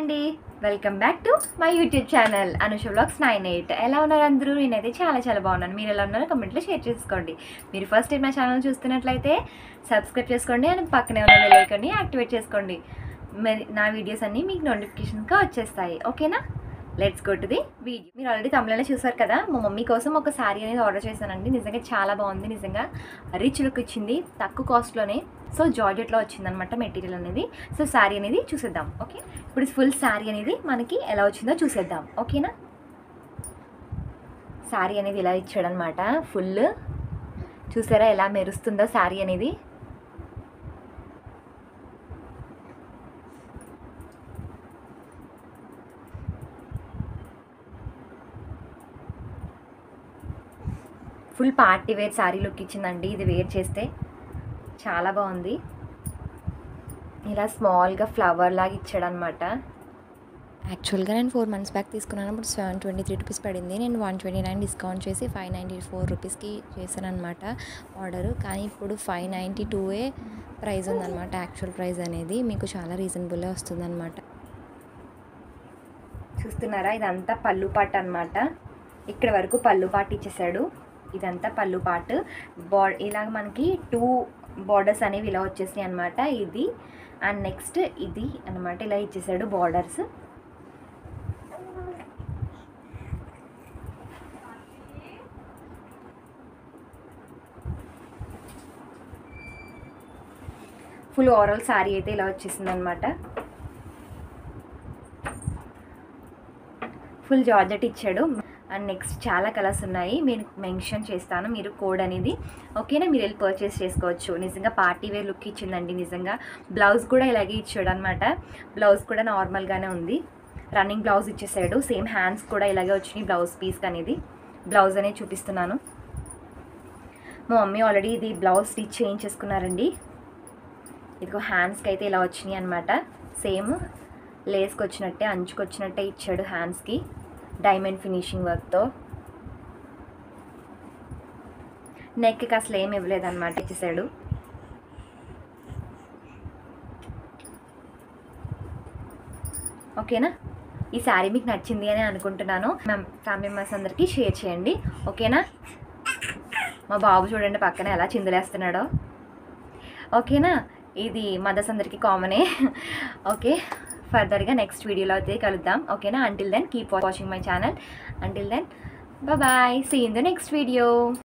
అండి, welcome back to my YouTube channel Anusha vlogs 98. ఎలా ఉన్నారు అందరూ? నేనైతే చాలా బాగున్నాను. మీరు ఎలా ఉన్నారో కమెంట్లో షేర్ చేసుకోండి. మీరు ఫస్ట్ టైం నా ఛానల్ చూస్తున్నట్లయితే సబ్స్క్రైబ్ చేసుకోండి అండ్ పక్కనే ఉన్న బెల్ ఐకాన్ని యాక్టివేట్ చేసుకోండి. మరి నా వీడియోస్ అన్నీ మీకు నోటిఫికేషన్గా వచ్చేస్తాయి. ఓకేనా? Let's go to the video. మీరు ఆల్రెడీ తమిళలో చూసారు కదా, మా మమ్మీ కోసం ఒక శారీ అనేది ఆర్డర్ చేశానండి. నిజంగా చాలా బాగుంది, నిజంగా రిచ్ లుక్ ఇచ్చింది, తక్కువ కాస్ట్లోనే. సో జార్జెట్లో వచ్చిందనమాట మెటీరియల్ అనేది. సో శారీ అనేది చూసేద్దాం. ఓకే, ఇప్పుడు ఫుల్ శారీ అనేది మనకి ఎలా వచ్చిందో చూసేద్దాం. ఓకేనా? శారీ అనేది ఇలా ఇచ్చాడనమాట. ఫుల్ చూసారా ఎలా మెరుస్తుందో శారీ అనేది. Full party wear sari look ఇచ్చిందండి. ఇది వేర్ చేస్తే చాలా బాగుంది. ఇలా స్మాల్గా ఫ్లవర్ లాగా ఇచ్చాడనమాట. యాక్చువల్గా నేను 4 months బ్యాక్ తీసుకున్నాను. ఇప్పుడు 723 రూపీస్ పడింది. నేను 129 డిస్కౌంట్ చేసి 594 రూపీస్కి చేశాను అనమాట ఆర్డర్. కానీ ఇప్పుడు 592 ప్రైస్ ఉందన్నమాట. యాక్చువల్ ప్రైస్ అనేది మీకు చాలా రీజనబుల్గా వస్తుందన్నమాట. చూస్తున్నారా, ఇదంతా పళ్ళు పాట అనమాట. ఇక్కడ వరకు పళ్ళు పాట ఇచ్చేసాడు. ఇదంతా పళ్ళు పాటు ఇలాగ మనకి 2 బార్డర్స్ అనేవి ఇలా వచ్చేసాయి అనమాట. ఇది అండ్ నెక్స్ట్ ఇది అనమాట. ఇలా ఇచ్చేసాడు బార్డర్స్. ఫుల్ ఓవరాల్ శారీ అయితే ఇలా వచ్చేసింది అనమాట. ఫుల్ జార్జెట్ ఇచ్చాడు. అండ్ నెక్స్ట్ చాలా కలర్స్ ఉన్నాయి, నేను మెన్షన్ చేస్తాను, మీరు కోడ్ అనేది. ఓకేనా? మీరు వెళ్ళి పర్చేస్ చేసుకోవచ్చు. నిజంగా పార్టీ వేర్ లుక్ ఇచ్చిందండి. నిజంగా బ్లౌజ్ కూడా ఇలాగే ఇచ్చాడు అనమాట. బ్లౌజ్ కూడా నార్మల్గానే ఉంది. రన్నింగ్ బ్లౌజ్ ఇచ్చేసాడు. సేమ్ హ్యాండ్స్ కూడా ఇలాగే వచ్చినాయి. బ్లౌజ్ పీస్ అనేది, బ్లౌజ్ అనేది చూపిస్తున్నాను. మా మమ్మీ ఆల్రెడీ ఇది బ్లౌజ్ స్టిచ్ చేయించేసుకున్నారండి. ఇదిగో హ్యాండ్స్కి అయితే ఇలా వచ్చినాయి అనమాట. సేమ్ లేస్కి వచ్చినట్టే, అంచుకు వచ్చినట్టే ఇచ్చాడు హ్యాండ్స్కి, డైమండ్ ఫినిషింగ్ వర్క్తో. నెక్కి అసలు ఏమి ఇవ్వలేదన్నమాట, ఇచ్చేసాడు. ఓకేనా? ఈ శారీ మీకు నచ్చింది అని అనుకుంటున్నాను. ఫ్యామిలీ మెంబర్స్ అందరికీ షేర్ చేయండి. ఓకేనా? మా బాబు చూడండి పక్కన ఎలా చిందులేస్తున్నాడో. ఓకేనా? ఇది మదర్స్ అందరికీ కామనే. ఓకే, ఫర్దర్గా నెక్స్ట్ వీడియోలో అయితే కలుద్దాం. ఓకేనా? Until then keep watching my channel. Until then bye, see in the next video.